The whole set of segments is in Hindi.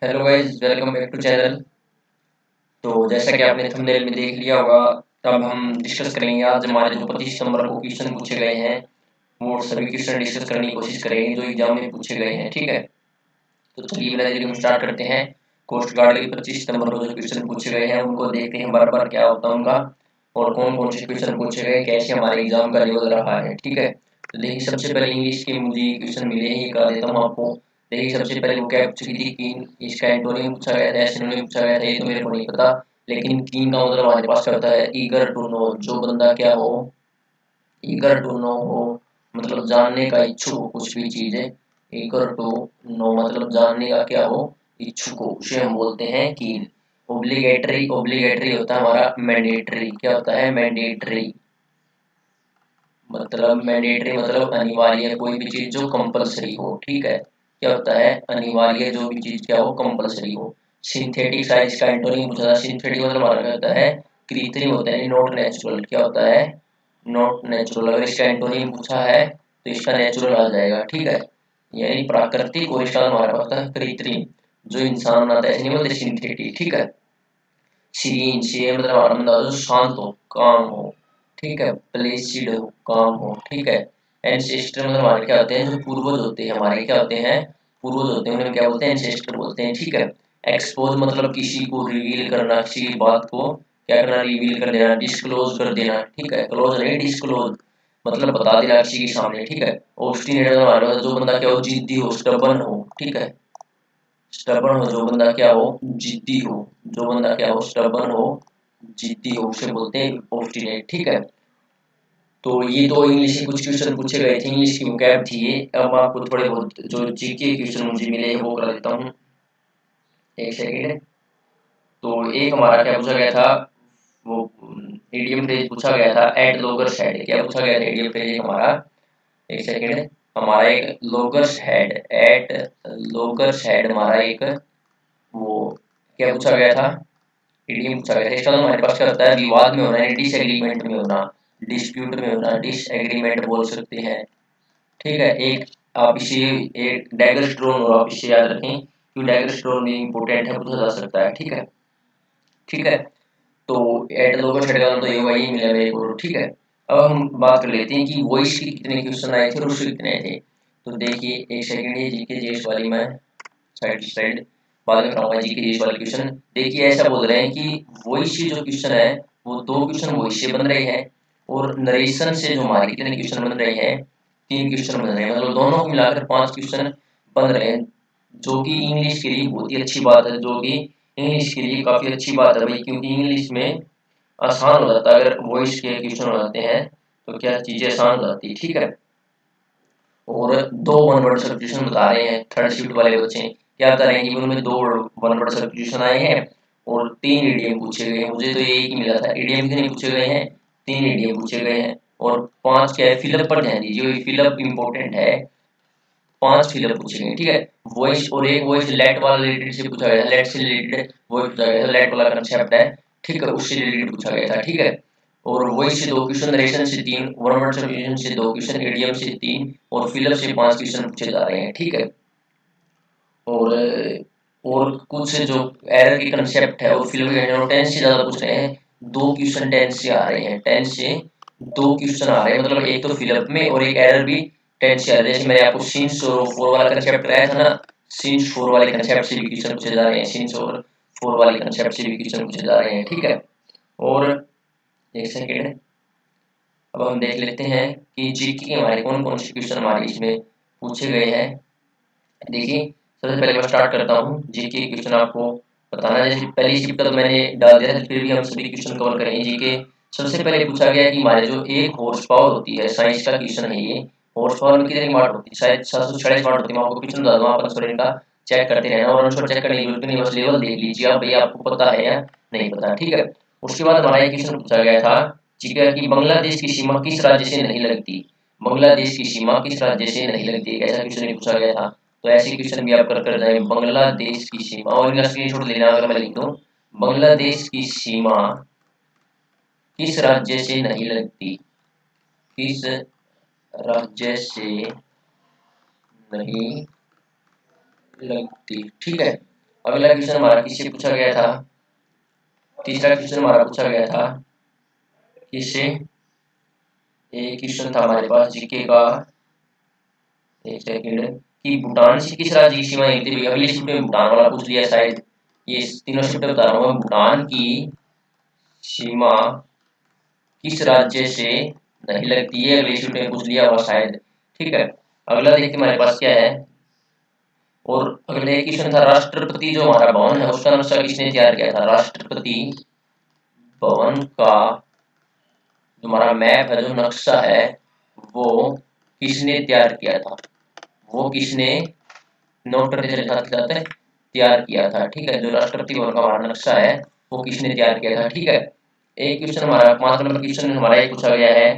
Hello guys, welcome back to channel. तो जैसा कि आपने थंबनेल में देख लिया होगा, तब हम डिस्कस करेंगे आज हमारे जो 25 नंबर को क्वेश्चन पूछे गए हैं, वो सभी क्वेश्चन डिस्कस करने की कोशिश करेंगे जो एग्जाम में पूछे गए हैं। ठीक है, तो चलिए बिना देरी हम स्टार्ट करते हैं। कोस्ट गार्ड के 25 नंबर को जो क्वेश्चन पूछे गए हैं उनको देखते हैं बार बार क्या होता है उनका, और कौन कौन से क्वेश्चन पूछे गए, कैसे हमारे एग्जाम का लेवल रहा है। ठीक है, तो देखिए सबसे पहले इंग्लिश के मुझे क्वेश्चन मिले हैं, ये करा देता हूँ आपको। देखिए सबसे पहले वो क्या पूछी थी, कीन इसका एंटोनिम पूछा गया था, सिनोनिम पूछा गया था, ये तो मेरे को नहीं पता। लेकिन कीन का मतलब हमारे पास करता है ईगर टू नो, जो बंदा क्या हो, ईगर टू नो हो, मतलब जानने का इच्छुक हो कुछ भी चीज है। ईगर टू नो मतलब जानने का क्या हो, इच्छुक हो, उसे हम बोलते हैं कीन। ओब्लिगेटरी, ओब्लिगेटरी होता है हमारा मैंडेटरी, क्या होता है मैंडेटरी, मतलब मैंडेटरी मतलब अनिवार्य, कोई भी चीज जो कंपलसरी हो। ठीक है, क्या होता है अनिवार्य, जो भी चीज क्या हो कंपलसरी हो। सिंथेटिक साइज का एंटोनिम पूछा था, सिंथेटिक मतलब हमारा क्या होता है कृत्रिम होता है, नॉट नेचुरल, क्या होता है नॉट नेचुरल। अगर इसका एंटोनिम पूछा है तो इसका नेचुरल आ जाएगा। ठीक है, यानी प्राकृतिक, और इसका हमारा होता है कृत्रिम, जो इंसान बनाता है, ऐसे नहीं बोलते सिंथेटिक। ठीक है, सीरीन से मतलब हमारा बंदा जो शांत हो, काम हो। ठीक है, प्लेसिड हो, काम हो। ठीक है, एंसेस्टर मतलब हमारे क्या होते हैं, जो पूर्वज होते हैं हमारे, क्या होते हैं पूर्वज होते हैं, उन्हें क्या बोलते हैं एंसेस्टर बोलते हैं। ठीक है, एक्सपोज मतलब किसी को रिवील करना, किसी की बात को क्या करना, रिवील कर देना, डिस्क्लोज कर देना। ठीक है, क्लोज नहीं डिस्क्लोज, मतलब बता देना किसी के सामने। ठीक है, ऑब्स्टिनेट हमारे जो बंदा क्या हो, जिद्दी हो, स्टबर्न हो। ठीक है, स्टबर्न हो जो बंदा क्या हो, जिद्दी हो, जो बंदा क्या हो स्टबर्न हो, जिद्दी हो, उसे बोलते हैं ऑब्स्टिनेट। ठीक है, तो ये तो इंग्लिश के कुछ क्वेश्चन पूछे गए थे, इंग्लिश की वोकैब थी ये। अब आपको थोड़े बहुत जो जीके क्वेश्चन मुझे मिले हैं वो कर देता हूँ, एक सेकेंड। तो एक हमारा क्या पूछा गया था, वो इडियम फ्रेज पूछा गया था, एट लोगर्स हेड, क्या पूछा गया था इडियम फ्रेज हमारा, एक सेकेंड। हमारा एक लोगर्स हेड, एट लोगर्स हेड हमारा एक वो क्या पूछा गया था, इडियम पूछा गया था। इसका तो हमारे पास क्या होता है विवाद में होना, यानी डिसएग्रीमेंट में होना, डिस्प्यूट में होना, डिसएग्रीमेंट बोल सकते हैं। ठीक है, एक आप इसे एक डैगर स्टोन, और आप इसे याद रखें कि डैगर स्टोन भी इंपॉर्टेंट है, पूछा जा सकता है। ठीक है, ठीक है, तो एट लोगों शेड का तो ये वही मिला मेरे को। ठीक है, अब हम बात कर लेते हैं कि वॉइस के कितने क्वेश्चन आए थे और उसके कितने आए थे। तो देखिए एक सेकंड, ये जीके जीएस वाली मैं साइड साइड बाद में कराऊंगा जीके जीएस वाले क्वेश्चन। देखिए ऐसा बोल रहे हैं कि वॉइस से जो क्वेश्चन है वो दो क्वेश्चन वॉइस से बन रहे हैं, और नरेशन से जो हमारे कितने क्वेश्चन बन रहे हैं, तीन क्वेश्चन बन रहे हैं, मतलब दोनों को मिलाकर पांच क्वेश्चन बन रहे हैं, जो कि इंग्लिश के लिए बहुत ही अच्छी बात है, जो कि इंग्लिश के लिए काफी अच्छी बात है भाई, क्योंकि इंग्लिश में आसान हो जाता है अगर वॉइस के क्वेश्चन हो जाते हैं, तो क्या चीजें आसान हो जाती है। ठीक है, और दो वन वर्ड सब्स्टिट्यूशन बता रहे हैं थर्ड शिफ्ट वाले बच्चे, क्या बता रहे हैं कि उनमें दो वन वर्ड सब्स्टिट्यूशन आए हैं और तीन ईडीएम पूछे गए हैं। मुझे तो ये एक ही मिला था, ईडीएम कितने पूछे गए हैं, तीन ईडीएम पूछे गए हैं, और पांच क्या है फिलअप पर ध्यान दीजिए, फिलअप इंपॉर्टेंट है, पांच फिलअप पूछे गए। ठीक है, वॉइस और एक वॉइस लेट वाला रिलेटेड से पूछा गया, लेट से रिलेटेड वॉइस पूछा गया, लेट वाला कंसेप्ट है। ठीक है, उससे रिलेटेड पूछा गया था। ठीक है, और वॉइस से दो क्वेश्चन, नरेशन से तीन, वन वर्ड सब्स्टिट्यूशन से दो क्वेश्चन, इडियम से तीन, और फिलअप से पांच क्वेश्चन पूछे जा रहे हैं। ठीक है, और कुछ जो एरर के कंसेप्ट है और फिलअप के टेंस से ज्यादा पूछ रहे हैं, दो क्वेश्चन टेंस से आ रहे हैं, टेंस से दो क्वेश्चन आ रहे हैं, मतलब एक तो फिलअप में और एक एरर भी टेंस से आ रहा है। जैसे मैंने आपको सिंस और फोर वाला कंसेप्ट कराया था ना, सिंस फोर वाले कंसेप्ट से भी क्वेश्चन पूछे जा रहे हैं, सिंस और फोर वाले कंसेप्ट से भी क्वेश्चन पूछे जा रहे हैं। ठीक है, और एक सेकेंड, अब हम देख लेते हैं कि जीके के हमारे कौन कौन से क्वेश्चन हमारे इसमें पूछे गए हैं। देखिए सबसे पहले मैं स्टार्ट करता हूँ जीके क्वेश्चन आपको बताना। जैसे पहली शिफ्ट का तो मैंने डाल दिया था, फिर भी हम सभी क्वेश्चन कवर करेंगे। जीके सबसे पहले पूछा गया कि हमारे जो एक हॉर्स पावर होती है, साइंस का क्वेश्चन है ये, हॉर्स पावर में कितनी वाट होती है, शायद 746 वाट होती है। मैं आपको क्वेश्चन बता दूँ, आप आंसर इनका चेक करते रहना, और आंसर चेक करने की जरूरत नहीं, बस लेवल देख लीजिए आप भैया आपको पता है या नहीं पता। ठीक है, उसके बाद हमारा एक क्वेश्चन पूछा गया था जीके की, बांग्लादेश की सीमा किस राज्य से नहीं लगती, बांग्लादेश की सीमा किस राज्य से नहीं लगती, ऐसा क्वेश्चन पूछा गया था। तो ऐसे क्वेश्चन भी आप कर जाएंगे, बांग्लादेश की सीमा, और इनका स्क्रीनशॉट लेना अगर मैं लिख दूं, बांग्लादेश की सीमा किस राज्य से नहीं लगती, किस राज्य से नहीं लगती। ठीक है, अगला क्वेश्चन हमारा किससे पूछा गया था, तीसरा क्वेश्चन हमारा पूछा गया था किससे, एक क्वेश्चन था हमारे पास जीके का, एक सेकंड, कि भूटान से किस राज्य की सीमा नहीं थी। अगली शिफ्ट में भूटान वाला पूछ लिया शायद, ये तीनों शिफ्ट बता रहा हूँ मैं। भूटान की सीमा किस राज्य से नहीं लगती है, अगली शिफ्ट में पूछ लिया हुआ शायद, ठीक है। अगला देखते हमारे पास क्या है, और अगले क्वेश्चन था राष्ट्रपति जो हमारा भवन है उसका नक्शा किसने तैयार किया था। राष्ट्रपति भवन का जो हमारा मैप है, जो नक्शा है, वो किसने तैयार किया था, वो किसने, नोट करते चले साथ साथ, तैयार किया था, ठीक है। जो राष्ट्रपति भवन का हमारा नक्शा है वो किसने तैयार किया था, ठीक है। एक क्वेश्चन हमारा 5 नंबर क्वेश्चन हमारा एक पूछा गया है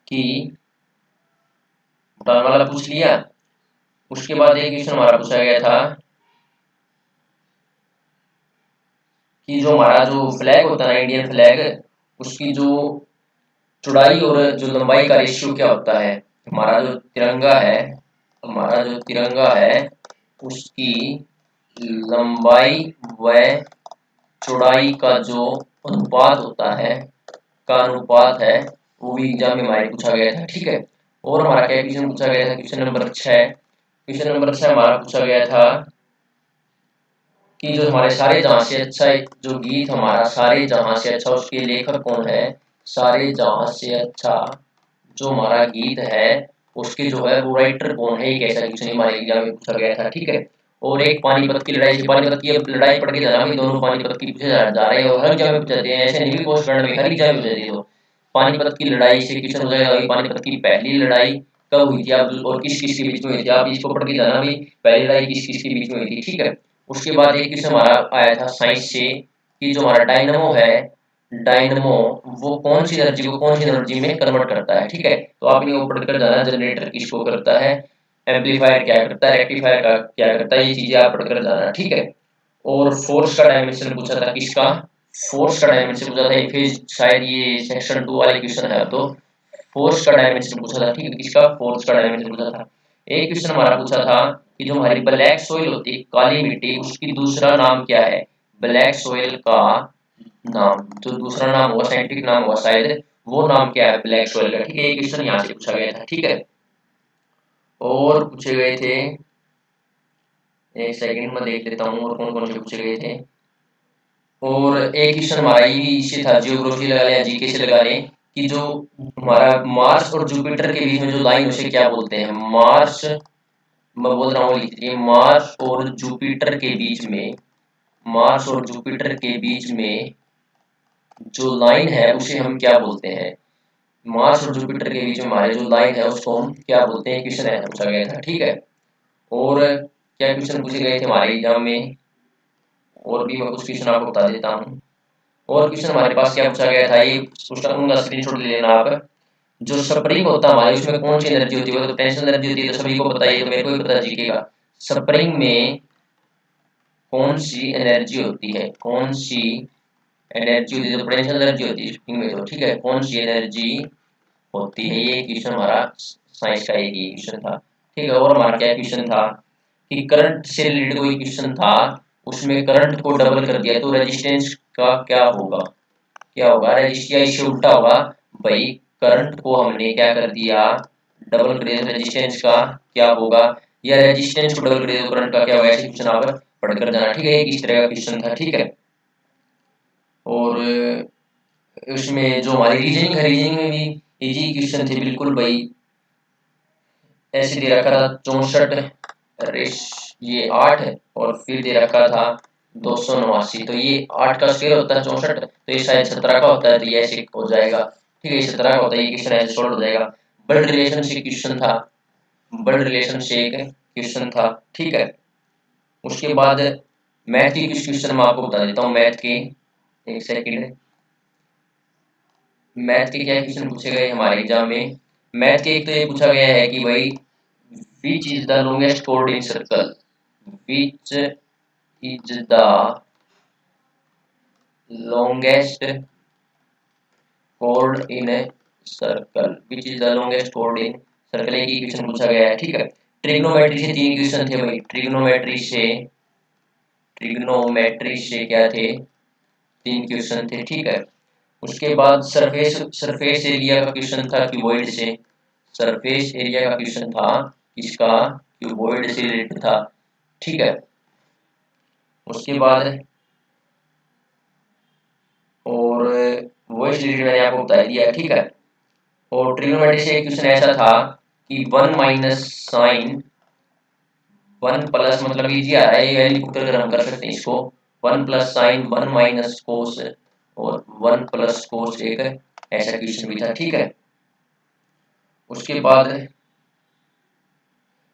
कि भूटान वाला पूछ लिया। उसके बाद एक क्वेश्चन हमारा पूछा गया था कि जो हमारा जो फ्लैग होता है ना, इंडियन फ्लैग, उसकी जो चौड़ाई और जो लंबाई का रेशियो क्या होता है। हमारा जो तिरंगा है, हमारा जो तिरंगा है उसकी लंबाई व चौड़ाई का जो अनुपात होता है, का अनुपात है, वो भी एग्जाम में हमारे पूछा गया था, ठीक है। और हमारा क्या क्वेश्चन पूछा गया था, क्वेश्चन नंबर 6, क्वेश्चन नंबर 6 हमारा पूछा गया था कि जो हमारे सारे जहां से अच्छा, जो गीत हमारा सारे जहां से अच्छा, उसके लेखक कौन है। सारे जहां से अच्छा जो हमारा गीत है उसके जो है वो राइटर कौन है, एक ऐसा क्वेश्चन हमारे एग्जाम में पूछा गया था, ठीक है। और एक पानीपत की लड़ाई, पानीपत की लड़ाई पढ़ के जाना भी, दोनों पानीपत की पूछे जा रहे हैं और हर एग्जाम में पूछे जाते हैं, ऐसे नहीं भी पोस्ट करने में, हर एग्जाम में पूछे जाते हैं। तो पानीपत की लड़ाई से क्वेश्चन हो जाएगा पानीपत की पहली लड़ाई कब हुई थी आप, और किस किस के बीच में हुई थी, आप इसको पढ़ के जाना भी, पहली लड़ाई किस किस के बीच में हुई थी, ठीक है। उसके बाद एक क्वेश्चन हमारा आया था साइंस से कि जो हमारा डायनमो है, डायनमो वो कौन सी एनर्जी को कौन सी एनर्जी में कन्वर्ट करता है, ठीक है। तो आपने वो पढ़कर जाना, जनरेटर किसको करता है, एम्पलीफायर क्या करता है, रेक्टिफायर का क्या करता है, ये चीजें आप पढ़कर जाना, ठीक है। और फोर्स का डायमेंशन पूछा था किसका, फोर्स का डायमेंशन पूछा था, फिर शायद ये सेक्शन 2 वाले क्वेश्चन है, तो फोर्स का डायमेंशन पूछा था, ठीक है। किसका, फोर्स का डायमेंशन पूछा था। एक क्वेश्चन हमारा पूछा था कि जो हमारी ब्लैक सोइल होती है, काली मिट्टी, उसकी दूसरा नाम क्या है। ब्लैक सोइल का नाम, जो दूसरा नाम होगा, साइंटिफिक नाम होगा शायद, वो नाम क्या है ब्लैक सोइल का, ठीक है। ये क्वेश्चन यहाँ से पूछा गया था, ठीक है। और पूछे गए थे, एक सेकंड में देख लेता हूँ और कौन कौन से पूछे गए थे। और एक क्वेश्चन हमारा ये इससे था, जियोग्राफी लगा लें, जीके से लगा लें, कि जो हमारा मार्स और जुपिटर के बीच में जो लाइन, उसे क्या बोलते हैं। मार्स, मैं बोल रहा हूँ लिख लीजिए, मार्स और जुपिटर के बीच में, मार्स और जुपिटर के बीच में जो लाइन है उसे हम क्या बोलते हैं। मार्स और जुपिटर के बीच में हमारे जो लाइन है उसको हम क्या बोलते हैं, क्वेश्चन ऐसा पूछा गया था, ठीक है। और क्या क्वेश्चन पूछे गए थे हमारे एग्जाम में, और भी मैं कुछ क्वेश्चन आपको बता देता हूँ। और क्वेश्चन हमारे पास क्या पूछा गया था, ये उसका उनका स्क्रीनशॉट ले लेना आप। जो स्प्रिंग होता है हमारे, उसमें कौन सी एनर्जी होती है, वो तो टेंशन एनर्जी होती है, तो सभी को पता है, तो मेरे को भी पता जीकेगा। स्प्रिंग में कौन सी एनर्जी होती है, कौन सी एनर्जी होती है, तो पोटेंशियल एनर्जी होती है स्प्रिंग में, तो ठीक है, कौन सी एनर्जी होती है, ये क्वेश्चन हमारा साइंस का एक क्वेश्चन था, ठीक है। और हमारा क्या क्वेश्चन था कि करंट से रिलेटेड कोई क्वेश्चन था, उसमें करंट को डबल कर दिया तो रेजिस्टेंस का क्या होगा, क्या होगा, रेजिस्टेंस या इससे उल्टा होगा भाई, करंट को हमने क्या कर दिया, डबल कर दिया, रेजिस्टेंस का क्या होगा, या रेजिस्टेंस को डबल कर दिया तो करंट का क्या होगा, ऐसे क्वेश्चन आप पढ़कर जाना, ठीक है। इस तरह का क्वेश्चन था, ठीक है। और उसमें जो हमारी रीजनिंग है, रीजनिंग में भी इजी क्वेश्चन थे बिल्कुल भाई। ऐसे दे रखा था 64 रेश, ये 8 है, और फिर दे रखा था 289, तो ये 8 का स्क्वायर होता है 64, तो ये शायद 17 का होता है, तो ये ऐसे हो जाएगा, ठीक है। ये 17 का होता है, ये क्वेश्चन ऐसे सॉल्व हो जाएगा। ब्लड रिलेशन से क्वेश्चन था, ब्लड रिलेशन से एक क्वेश्चन था, ठीक है। उसके बाद मैथ के कुछ क्वेश्चन मैं आपको बता देता हूँ, मैथ के, एक सेकेंड, मैथ के क्या क्वेश्चन पूछे गए हमारे एग्जाम में। मैथ के एक तो ये पूछा गया है कि भाई which is the longest chord in circle, which is the longest chord in a circle, which is the longest chord in circle, एक ही क्वेश्चन पूछा गया है, ठीक है। ट्रिग्नोमेट्री से 3 क्वेश्चन थे भाई, ट्रिग्नोमेट्री से ट्रिग्नोमेट्री से क्या थे, 3 क्वेश्चन थे, ठीक है। उसके बाद सरफेस एरिया का क्वेश्चन था क्यूबॉइड से, सरफेस एरिया का क्वेश्चन था इसका क्यूबॉइड से रिलेटेड था, ठीक है। उसके बाद और वॉइस रिलेटेड मैंने आपको बता दिया, ठीक है। और ट्रिग्नोमेट्री से एक क्वेश्चन ऐसा था कि 1 माइनस साइन 1 प्लस, मतलब इजी आ रहा है, ये वैल्यू पुट कर हम कर सकते हैं इसको, 1 प्लस साइन 1 माइनस कोस और 1 प्लस कोस, एक ऐसा क्वेश्चन भी था, ठीक है। उसके बाद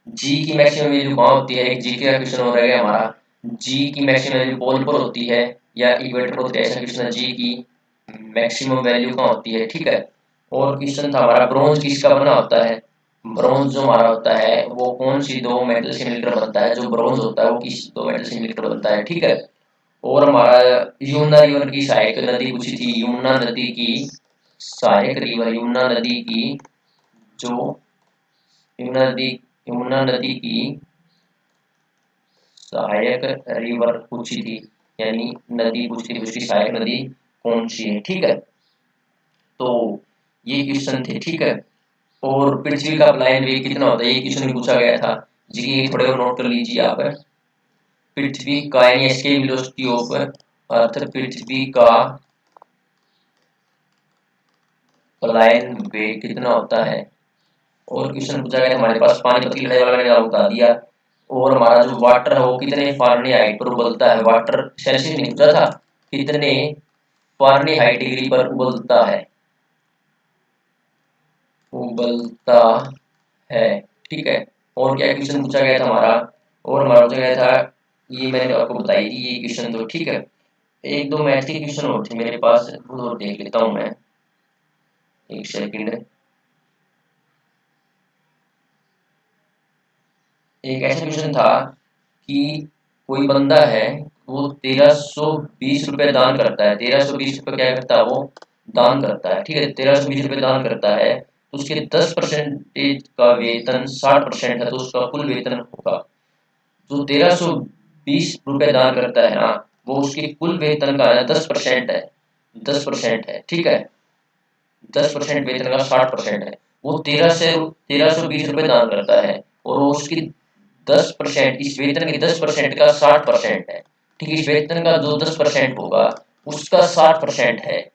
जी की मैक्सिमम वैल्यू कहाँ होती है, एक जी का क्वेश्चन हो रहेगा हमारा, जी की मैक्सिमम वैल्यू पोल पर होती है या इक्वेटर पर होती है, ऐसा क्वेश्चन है, जी की मैक्सिमम वैल्यू कहाँ होती है, ठीक है। और क्वेश्चन था हमारा ब्रोंज किसका बना होता है, ब्रोंज जो हमारा होता है वो कौन सी दो मेटल से मिलकर बनता है, जो ब्रोंज होता है वो किस दो मेटल से मिलकर बनता है, ठीक है। और हमारा यमुना रिवर की सहायक नदी पूछी थी, यमुना नदी की सहायक रिवर, यमुना नदी की जो यमुना नदी की सहायक रिवर पूछी थी, यानी नदी पूछी थी, उसकी सहायक नदी कौन सी है, ठीक है। तो ये क्वेश्चन थे, ठीक है। और पृथ्वी का प्लायन वेग कितना होता है, ये क्वेश्चन पूछा गया था जी, ये थोड़े और नोट कर लीजिए आप। पृथ्वी का यानी एस्केप वेलोसिटी ऑफ अर्थ, पृथ्वी का प्लायन वेग कितना होता है। और क्वेश्चन पूछा गया हमारे पास पानीपत की लड़ाई वाला, मैंने आपको बता दिया। और हमारा जो वाटर है वो कितने फारेनहाइट पर उबलता है, वाटर सेल्सियस नहीं पूछा था, कितने फारेनहाइट डिग्री पर उबलता है, उबलता है, ठीक है। और क्या क्वेश्चन पूछा गया था हमारा, और हमारा पूछा गया था, ये मैंने आपको बताई थी ये क्वेश्चन, तो ठीक है। एक दो मैथ के क्वेश्चन और थे मेरे पास, वो देख लेता हूँ मैं, एक सेकंड। एक ऐसा क्वेश्चन था कि कोई बंदा है वो 1320 रुपए दान करता है, 1320 रुपए क्या करता है वो दान करता है, ठीक है। 1320 रुपए दान करता है तो उसके 10% का वेतन 60% है, तो उसका कुल वेतन होगा, जो 1320 रुपए दान करता है ना, वो उसके कुल वेतन का है 10% है, 10% है, ठीक है। 10% वेतन का 60% है, वो 1320 रुपए दान करता है, और वो उसकी 10%, इस वेतन के 10% का 60% है, ठीक है। इस वेतन का जो 10% होगा उसका 60% है,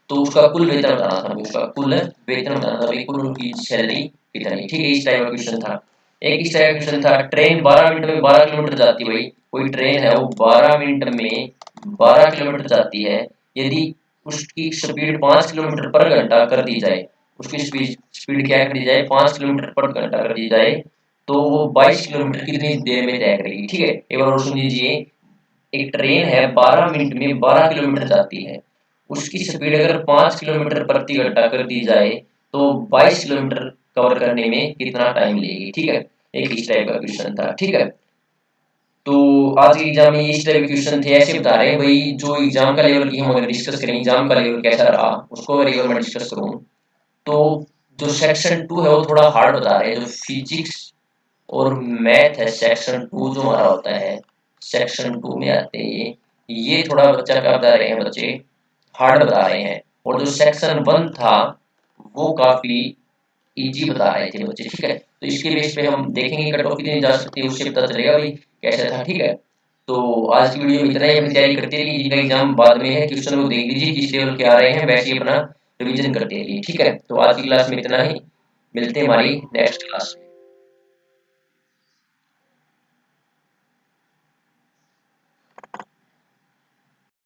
तो उसका कुल वेतन बताना था, उसका कुल वेतन बताना था, कुल उनकी सैलरी कितनी, ठीक है। इस टाइप का क्वेश्चन था। एक इस टाइप का क्वेश्चन था, ट्रेन 12 मिनट में 12 किलोमीटर जाती है, भाई कोई ट्रेन है वो 12 मिनट में 12 किलोमीटर जाती है, यदि उसकी स्पीड 5 किलोमीटर पर घंटा कर दी जाए, उसकी स्पीड क्या कर दी जाए, 5 किलोमीटर पर घंटा कर दी जाए, तो वो 22 किलोमीटर कितनी देर में तय करेगी, ठीक है। एक बार और सुन लीजिए, एक ट्रेन है 12 मिनट में 12 किलोमीटर जाती है, उसकी स्पीड अगर 5 किलोमीटर प्रति घंटा कर दी जाए तो 22 किलोमीटर कवर करने में कितना टाइम लेगी, ठीक है। एक इस टाइप का क्वेश्चन था, ठीक है। तो आज के एग्जाम में इस टाइप के क्वेश्चन थे, ऐसे बता रहे हैं भाई, जो एग्जाम का लेवल की हम अगर डिस्कस करें, एग्जाम का लेवल कैसा रहा उसको अगर एक बार मैं डिस्कस करूँ, तो जो सेक्शन 2 है वो थोड़ा हार्ड बता रहे हैं, जो फिजिक्स और मैथ है सेक्शन 2 जो हमारा होता है, सेक्शन 2 में आते हैं ये थोड़ा बच्चा क्या बता रहे हैं, बच्चे हार्ड बता रहे हैं। और जो सेक्शन 1 था वो काफी इजी बता रहे थे बच्चे, ठीक है। तो इसके बेस पे हम देखेंगे कट ऑफ कितनी जा सकती है, उससे पता चलेगा भाई कैसा था, ठीक है। तो आज की वीडियो में इतना ही, अपनी तैयारी करते रहिए, जिनका एग्जाम बाद में है क्वेश्चन को देख लीजिए किस लेवल के आ रहे हैं, वैसे ही अपना रिवीजन करते रहिए, ठीक है। तो आज की क्लास में इतना ही, मिलते हैं हमारी नेक्स्ट क्लास में।